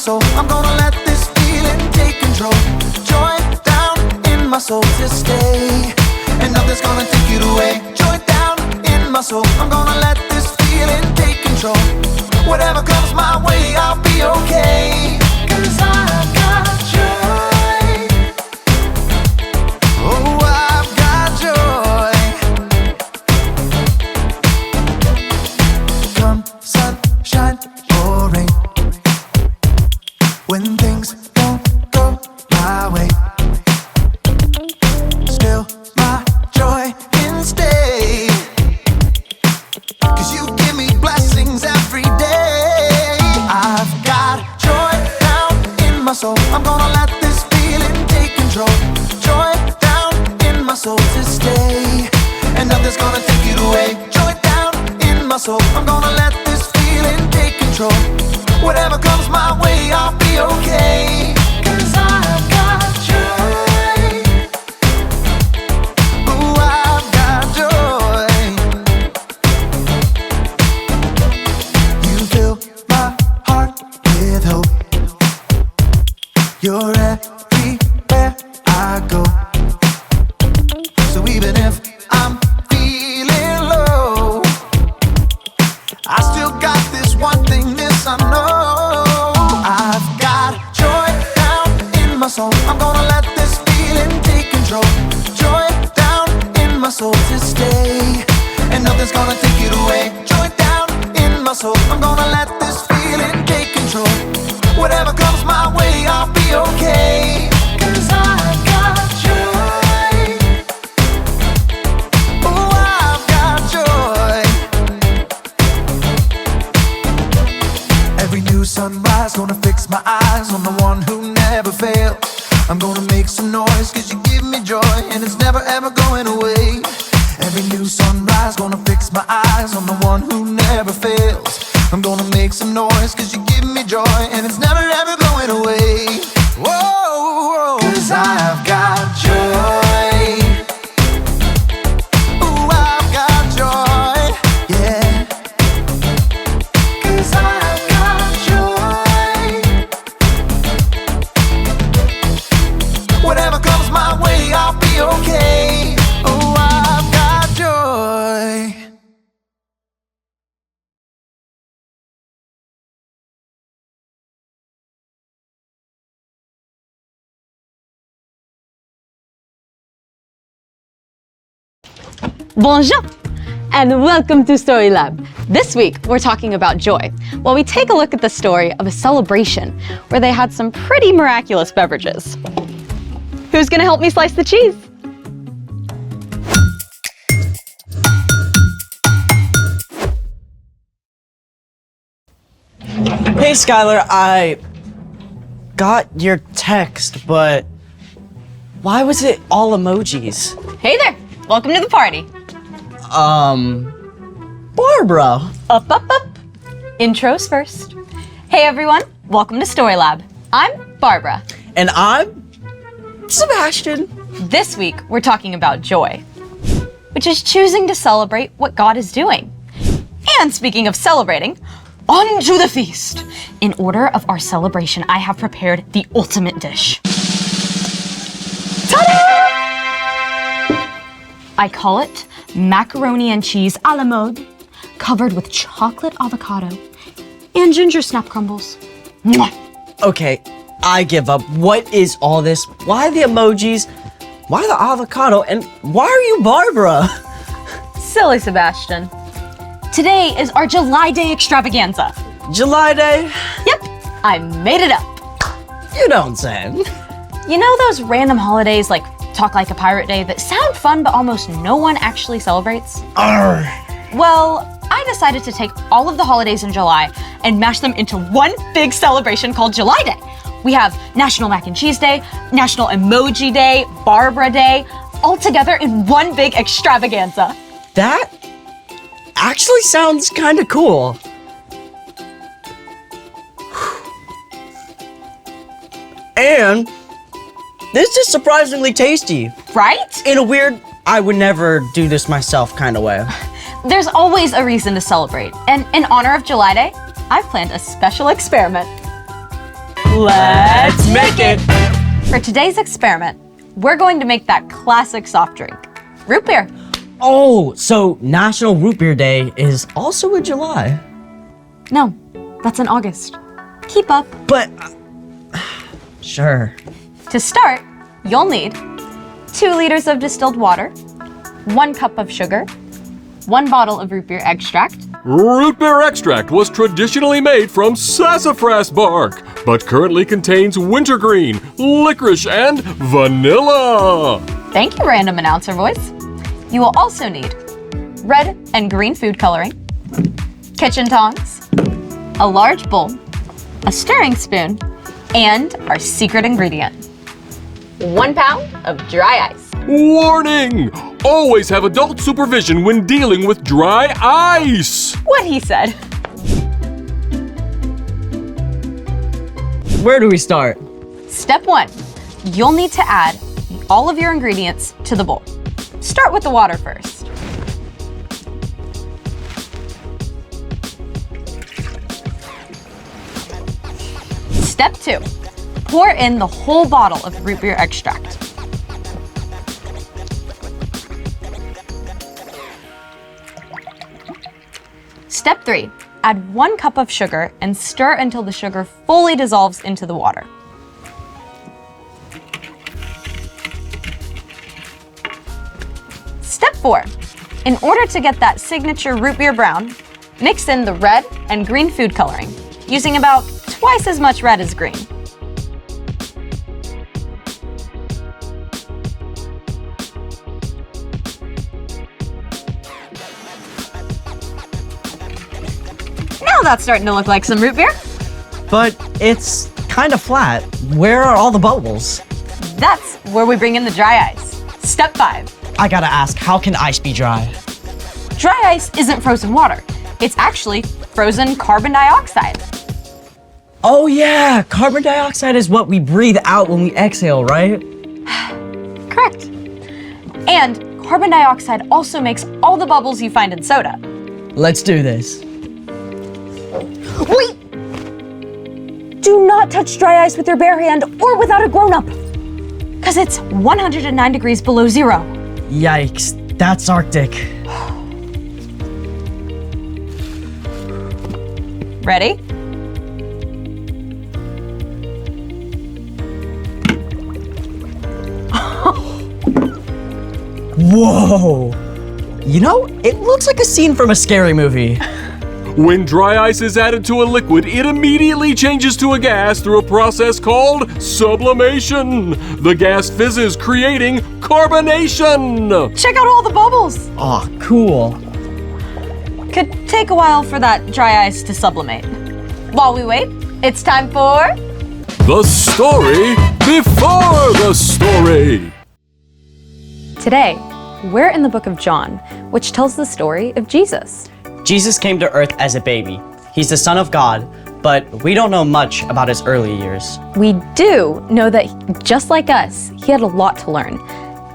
soul. I'm gonna let this feeling take control. Joy down in my soul to stay, and nothing's gonna take it away. Joy down in my soul. I'm gonna let this feeling take control. Whatever comes my way, I'll be okay. 'Cause I've got joy. Oh, I've got joy. Come sunshine or rain, when things don't go my way, still my joy can stay. 'Cause you give me blessings every day. I've got joy down in my soul. I'm gonna let this feeling take control. Joy down in my soul to stay, and nothing's gonna take it away. Joy down in my soul. I'm gonna let this feeling take control. Whatever comes my way, I'll be okay. 'Cause I've got joy. Ooh, I've got joy. You fill my heart with hope. You're everywhere I go. So even if I'm feeling low, I still got this one thing, this I know. I've got joy down in my soul. I'm gonna let this feeling take control. Joy down in my soul to stay, and nothing's gonna take it away. Joy down in my soul. I'm gonna let this feeling take control. Whatever comes my way, I'll be okay. 'Cause I've got joy. Oh, I've got joy. Every new sunrise gonna fix my eyes on the one who never fails. I'm gonna make some noise 'cause you give me joy, and it's never ever going away. Every new sunrise gonna fix my eyes on the one who never fails. I'm gonna make some noise 'cause you give me joy, and it's never ever going away. Whoa, 'cause I've got joy. Ooh, I've got joy, yeah. 'Cause I've got joy. Whatever comes my way, I'll be okay. Oh, I've got joy. Bonjour, and welcome to Story Lab. This week, we're talking about joy, while we take a look at the story of a celebration where they had some pretty miraculous beverages. Who's gonna help me slice the cheese? Hey Skylar, I got your text, but why was it all emojis? Hey there, welcome to the party. Barbara. Up, up, up. Intros first. Hey everyone, welcome to Story Lab. I'm Barbara. And I'm Sebastian. This week, we're talking about joy, which is choosing to celebrate what God is doing. And speaking of celebrating, on to the feast. In order of our celebration, I have prepared the ultimate dish. Ta-da! I call it macaroni and cheese a la mode, covered with chocolate avocado and ginger snap crumbles. Mwah! Okay, I give up. What is all this? Why the emojis? Why the avocado? And why are you Barbara? Silly Sebastian. Today is our July Day extravaganza. July Day? Yep, I made it up. You don't say. You know those random holidays like Talk Like a Pirate Day that sound fun but almost no one actually celebrates? Arr. Well, I decided to take all of the holidays in July and mash them into one big celebration called July Day. We have National Mac and Cheese Day, National Emoji Day, Barbara Day, all together in one big extravaganza. That actually sounds kind of cool. And this is surprisingly tasty. Right? In a weird, I would never do this myself kind of way. There's always a reason to celebrate, and in honor of July Day, I've planned a special experiment. Let's make it! For today's experiment, we're going to make that classic soft drink, root beer. Oh, so National Root Beer Day is also in July. No, that's in August. Keep up. But, sure. To start, you'll need 2 liters of distilled water, 1 cup of sugar, 1 bottle of root beer extract. Root beer extract was traditionally made from sassafras bark, but currently contains wintergreen, licorice, and vanilla. Thank you, random announcer voice. You will also need red and green food coloring, kitchen tongs, a large bowl, a stirring spoon, and our secret ingredient, 1 pound of dry ice. Warning! Always have adult supervision when dealing with dry ice. What he said. Where do we start? Step 1, you'll need to add all of your ingredients to the bowl. Start with the water first. Step 2, pour in the whole bottle of root beer extract. Step 3, add 1 cup of sugar and stir until the sugar fully dissolves into the water. Step 4, in order to get that signature root beer brown, mix in the red and green food coloring, using about twice as much red as green. Now that's starting to look like some root beer. But it's kind of flat. Where are all the bubbles? That's where we bring in the dry ice. Step 5. I gotta ask, how can ice be dry? Dry ice isn't frozen water. It's actually frozen carbon dioxide. Oh yeah, carbon dioxide is what we breathe out when we exhale, right? Correct. And carbon dioxide also makes all the bubbles you find in soda. Let's do this. Wait! Do not touch dry ice with your bare hand or without a grown-up, because it's 109 degrees below zero. Yikes, that's Arctic. Ready? Whoa! You know, it looks like a scene from a scary movie. When dry ice is added to a liquid, it immediately changes to a gas through a process called sublimation. The gas fizzes, creating carbonation. Check out all the bubbles. Aw, cool. Could take a while for that dry ice to sublimate. While we wait, it's time for... The story before the story. Today, we're in the book of John, which tells the story of Jesus. Jesus came to Earth as a baby. He's the Son of God, but we don't know much about his early years. We do know that just like us, he had a lot to learn.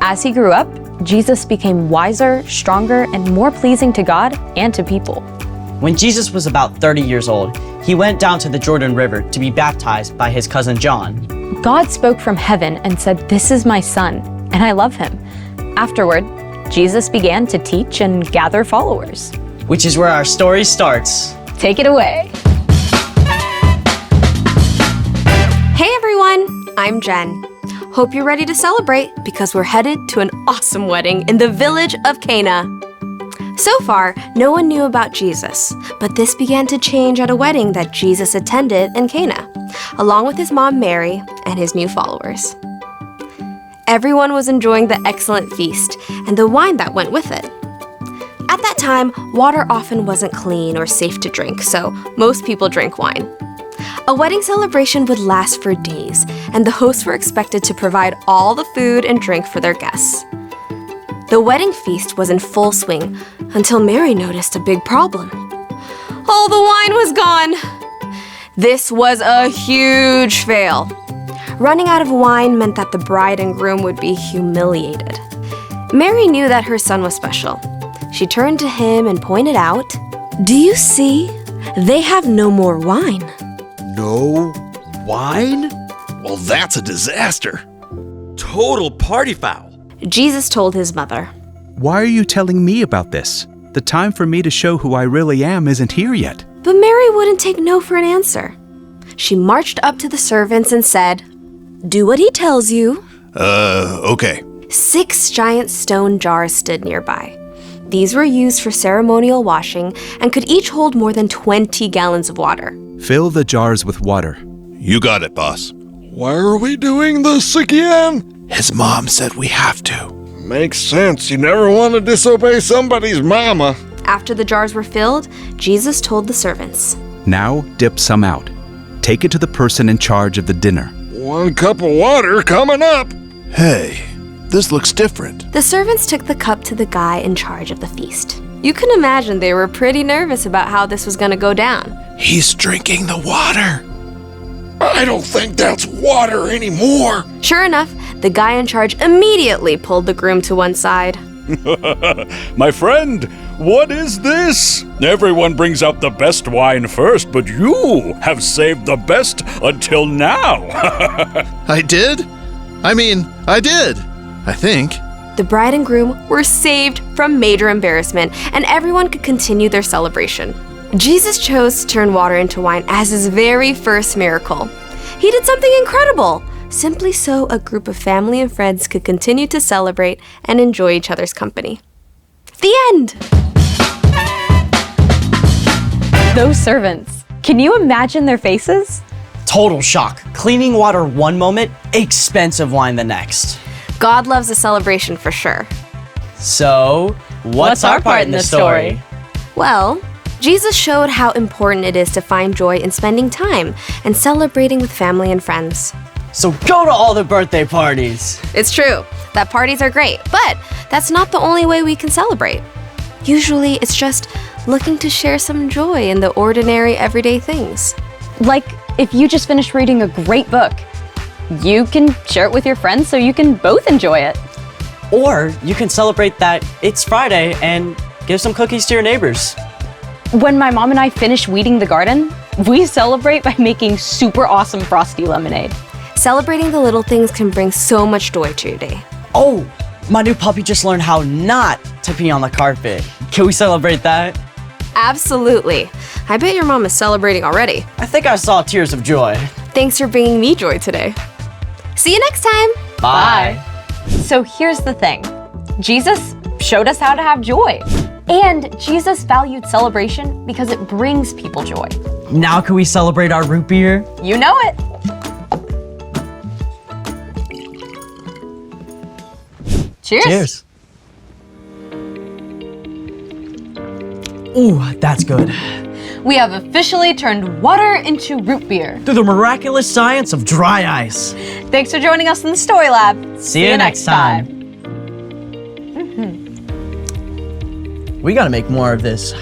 As he grew up, Jesus became wiser, stronger, and more pleasing to God and to people. When Jesus was about 30 years old, he went down to the Jordan River to be baptized by his cousin John. God spoke from heaven and said, "This is my son, and I love him." Afterward, Jesus began to teach and gather followers. Which is where our story starts. Take it away. Hey everyone, I'm Jen. Hope you're ready to celebrate because we're headed to an awesome wedding in the village of Cana. So far, no one knew about Jesus, but this began to change at a wedding that Jesus attended in Cana, along with his mom Mary and his new followers. Everyone was enjoying the excellent feast and the wine that went with it. At that time, water often wasn't clean or safe to drink, so most people drank wine. A wedding celebration would last for days, and the hosts were expected to provide all the food and drink for their guests. The wedding feast was in full swing until Mary noticed a big problem. All the wine was gone! This was a huge fail. Running out of wine meant that the bride and groom would be humiliated. Mary knew that her son was special. She turned to him and pointed out, "Do you see? They have no more wine." No wine? Well, that's a disaster. Total party foul. Jesus told his mother. Why are you telling me about this? The time for me to show who I really am isn't here yet. But Mary wouldn't take no for an answer. She marched up to the servants and said, "Do what he tells you." Okay. 6 giant stone jars stood nearby. These were used for ceremonial washing and could each hold more than 20 gallons of water. Fill the jars with water. You got it, boss. Why are we doing this again? His mom said we have to. Makes sense. You never want to disobey somebody's mama. After the jars were filled, Jesus told the servants, Now dip some out. Take it to the person in charge of the dinner. 1 cup of water coming up. Hey, this looks different. The servants took the cup to the guy in charge of the feast. You can imagine they were pretty nervous about how this was going to go down. He's drinking the water. I don't think that's water anymore. Sure enough, the guy in charge immediately pulled the groom to one side. My friend, what is this? Everyone brings out the best wine first, but you have saved the best until now. I did? I did. I think. The bride and groom were saved from major embarrassment, and everyone could continue their celebration. Jesus chose to turn water into wine as his very first miracle. He did something incredible, simply so a group of family and friends could continue to celebrate and enjoy each other's company. The end! Those servants. Can you imagine their faces? Total shock. Cleaning water one moment, expensive wine the next. God loves a celebration for sure. So, what's our part in the story? Well, Jesus showed how important it is to find joy in spending time and celebrating with family and friends. So go to all the birthday parties. It's true that parties are great, but that's not the only way we can celebrate. Usually, it's just looking to share some joy in the ordinary, everyday things. Like if you just finished reading a great book, you can share it with your friends so you can both enjoy it. Or you can celebrate that it's Friday and give some cookies to your neighbors. When my mom and I finish weeding the garden, we celebrate by making super awesome frosty lemonade. Celebrating the little things can bring so much joy to your day. Oh, my new puppy just learned how not to pee on the carpet. Can we celebrate that? Absolutely. I bet your mom is celebrating already. I think I saw tears of joy. Thanks for bringing me joy today. See you next time. Bye. So here's the thing. Jesus showed us how to have joy. And Jesus valued celebration because it brings people joy. Now can we celebrate our root beer? You know it. Cheers. Cheers. Ooh, that's good. We have officially turned water into root beer. Through the miraculous science of dry ice. Thanks for joining us in the Story Lab. See you next time. We gotta make more of this.